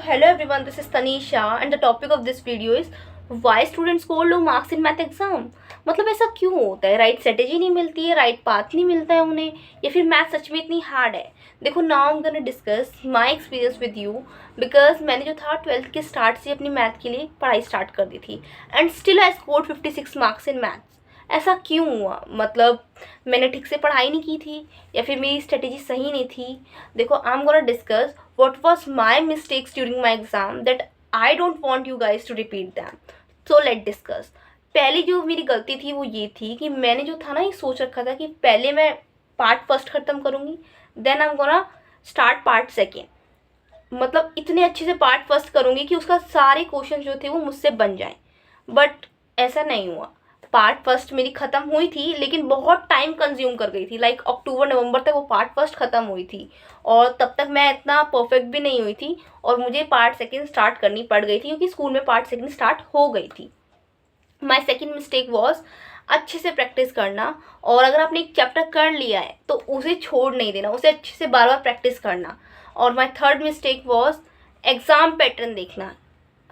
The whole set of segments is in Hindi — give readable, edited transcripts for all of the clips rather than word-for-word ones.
hello everyone, this is Tanisha and the topic of this video is why students score low marks in math exam। मतलब ऐसा क्यों होता है? राइट स्ट्रेटेजी नहीं मिलती है, राइट पाथ नहीं मिलता है उन्हें, या फिर मैथ सच में इतनी हार्ड है? देखो, now I am gonna discuss my experience with you, because मैंने जो था 12th के स्टार्ट से अपनी मैथ के लिए पढ़ाई स्टार्ट कर दी थी and still I scored 56 marks in maths. ऐसा क्यों हुआ? मतलब मैंने ठीक से पढ़ाई नहीं की थी या फिर मेरी स्ट्रेटेजी सही नहीं थी? देखो, आई am gonna discuss what was my mistakes during my exam that I don't want you guys to repeat them. So let's discuss. पहली जो मेरी गलती थी वो ये थी कि मैंने जो था ना ये सोच रखा था कि पहले मैं पार्ट फर्स्ट ख़त्म करूँगी, then I am gonna start part second. मतलब इतने अच्छे से पार्ट फर्स्ट करूँगी कि उसका सारे क्वेश्चन जो थे वो मुझसे बन जाएं, बट ऐसा नहीं हुआ। पार्ट फर्स्ट मेरी ख़त्म हुई थी लेकिन बहुत टाइम कंज्यूम कर गई थी, लाइक अक्टूबर नवंबर तक वो पार्ट फर्स्ट ख़त्म हुई थी और तब तक मैं इतना परफेक्ट भी नहीं हुई थी और मुझे पार्ट सेकंड स्टार्ट करनी पड़ गई थी क्योंकि स्कूल में पार्ट सेकंड स्टार्ट हो गई थी। माय सेकंड मिस्टेक वाज अच्छे से प्रैक्टिस करना, और अगर आपने एक चैप्टर कर लिया है तो उसे छोड़ नहीं देना, उसे अच्छे से बार बार प्रैक्टिस करना। और my third mistake was exam pattern देखना।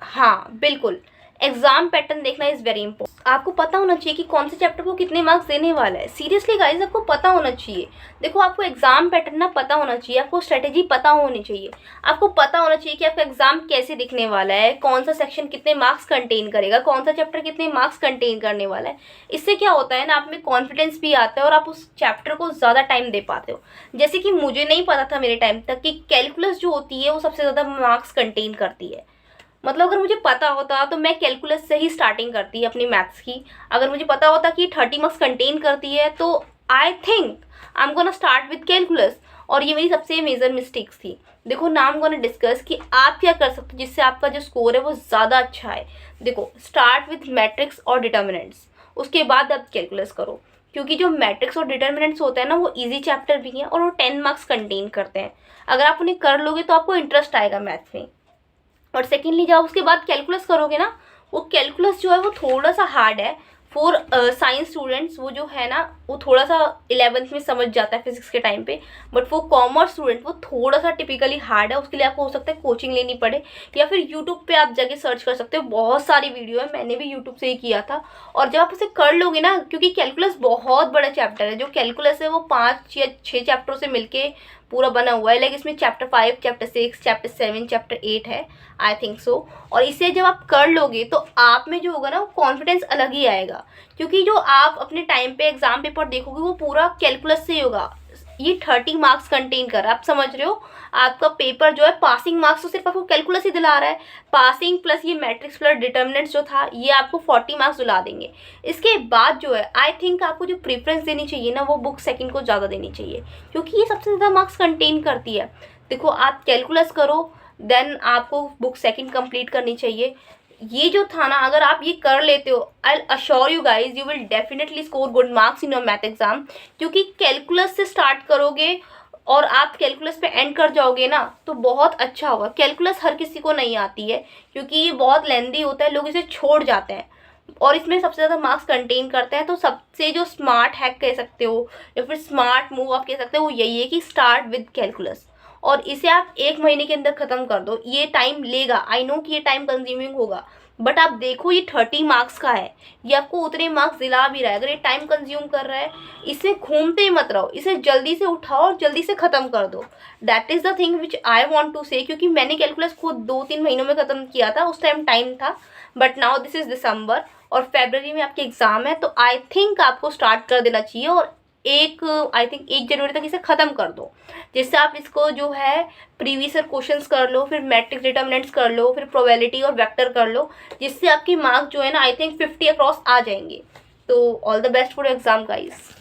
हाँ बिल्कुल, एग्जाम पैटर्न देखना इज़ वेरी इंपॉर्टेंट। आपको पता होना चाहिए कि कौन से चैप्टर को कितने मार्क्स देने वाला है। सीरियसली गाइज, आपको पता होना चाहिए। देखो, आपको एग्जाम पैटर्न ना पता होना चाहिए, आपको स्ट्रेटेजी पता होनी चाहिए, आपको पता होना चाहिए कि आपका एग्जाम कैसे दिखने वाला है, कौन सा सेक्शन कितने मार्क्स कंटेन करेगा, कौन सा चैप्टर कितने मार्क्स कंटेन करने वाला है। इससे क्या होता है ना, आप में कॉन्फिडेंस भी आता है और आप उस चैप्टर को ज़्यादा टाइम दे पाते हो। जैसे कि मुझे नहीं पता था मेरे टाइम तक कि कैलकुलस जो होती है वो सबसे ज़्यादा मार्क्स कंटेन करती है। मतलब अगर मुझे पता होता तो मैं कैलकुलस से ही स्टार्टिंग करती अपनी मैथ्स की। अगर मुझे पता होता कि 30 मार्क्स कंटेन करती है तो I think I am gonna start with calculus, और ये मेरी सबसे मेजर मिस्टेक्स थी। देखो, now I am gonna discuss कि आप क्या कर सकते हो जिससे आपका जो स्कोर है वो ज़्यादा अच्छा है। देखो, स्टार्ट विथ मैट्रिक्स और डिटर्मिनेंट्स, उसके बाद आप कैलकुलस करो, क्योंकि जो मैट्रिक्स और डिटर्मिनेंट्स होते हैं ना वो ईजी चैप्टर भी हैं और वो 10 मार्क्स कंटेन करते हैं। अगर आप उन्हें कर लोगे तो आपको इंटरेस्ट आएगा मैथ्स में। और सेकेंडली जब उसके बाद कैलकुलस करोगे ना, वो कैलकुलस जो है वो थोड़ा सा हार्ड है फॉर साइंस स्टूडेंट्स। वो जो है ना वो थोड़ा सा 11th में समझ जाता है फिजिक्स के टाइम पे, बट वो कॉमर्स स्टूडेंट वो थोड़ा सा टिपिकली हार्ड है। उसके लिए आपको हो सकता है कोचिंग लेनी पड़े या फिर यूट्यूब पे आप जाके सर्च कर सकते हो, बहुत सारी वीडियो है, मैंने भी यूट्यूब से ही किया था। और जब आप उसे कर लोगे ना, क्योंकि कैलकुलस बहुत बड़ा चैप्टर है, जो कैलकुलस है वो 5 या 6 चैप्टरों से मिलके पूरा बना हुआ है। लाइक इसमें चैप्टर 5, चैप्टर 6, चैप्टर 7, चैप्टर 8 है, आई थिंक सो। और इसे जब आप कर लोगे तो आप में जो होगा ना वो कॉन्फिडेंस अलग ही आएगा, क्योंकि जो आप अपने टाइम पे एग्जाम पेपर देखोगे वो पूरा कैलकुलस से ही होगा। ये 30 मार्क्स कंटेन कर रहा है, आप समझ रहे हो? आपका पेपर जो है पासिंग मार्क्स तो सिर्फ आपको कैलकुलस ही दिला रहा है, पासिंग प्लस ये मैट्रिक्स प्लस डिटर्मिनेंट्स जो था ये आपको 40 मार्क्स दिला देंगे। इसके बाद जो है आई थिंक आपको जो प्रेफरेंस देनी चाहिए ना वो बुक सेकंड को ज़्यादा देनी चाहिए, क्योंकि ये सबसे ज़्यादा मार्क्स कंटेन करती है। देखो, आप कैलकुलस करो, देन आपको बुक सेकंड कंप्लीट करनी चाहिए। ये जो था ना, अगर आप ये कर लेते हो, I assure you guys you will definitely score good marks in your math exam. क्योंकि कैलकुलस से स्टार्ट करोगे और आप कैलकुलस पे एंड कर जाओगे ना तो बहुत अच्छा होगा। कैलकुलस हर किसी को नहीं आती है क्योंकि ये बहुत लेंदी होता है, लोग इसे छोड़ जाते हैं, और इसमें सबसे ज़्यादा मार्क्स कंटेन करते हैं। तो सबसे जो स्मार्ट हैक कह सकते हो या फिर स्मार्ट मूव आप कह सकते हो वो यही है कि स्टार्ट विद कैलकुलस, और इसे आप 1 महीने के अंदर ख़त्म कर दो। ये टाइम लेगा, आई नो कि ये टाइम कंज्यूमिंग होगा, बट आप देखो ये 30 मार्क्स का है, ये आपको उतने मार्क्स दिला भी रहा है। अगर ये टाइम कंज्यूम कर रहा है, इसे घूमते ही मत रहो, इसे जल्दी से उठाओ और जल्दी से ख़त्म कर दो। That is the thing which I want to say, क्योंकि मैंने कैलकुलस खुद 2-3 महीनों में ख़त्म किया था, उस टाइम टाइम था, बट नाउ दिस इज़ दिसंबर और फरवरी में आपके एग्ज़ाम है, तो आई थिंक आपको स्टार्ट कर देना चाहिए और आई थिंक 1 जनवरी तक इसे ख़त्म कर दो, जिससे आप इसको जो है प्रीवियस क्वेश्चंस कर लो, फिर मैट्रिक्स डिटर्मिनेंट्स कर लो, फिर प्रोबेबिलिटी और वेक्टर कर लो, जिससे आपकी मार्क्स जो है ना आई थिंक 50 अक्रॉस आ जाएंगे। तो all the best for exam guys.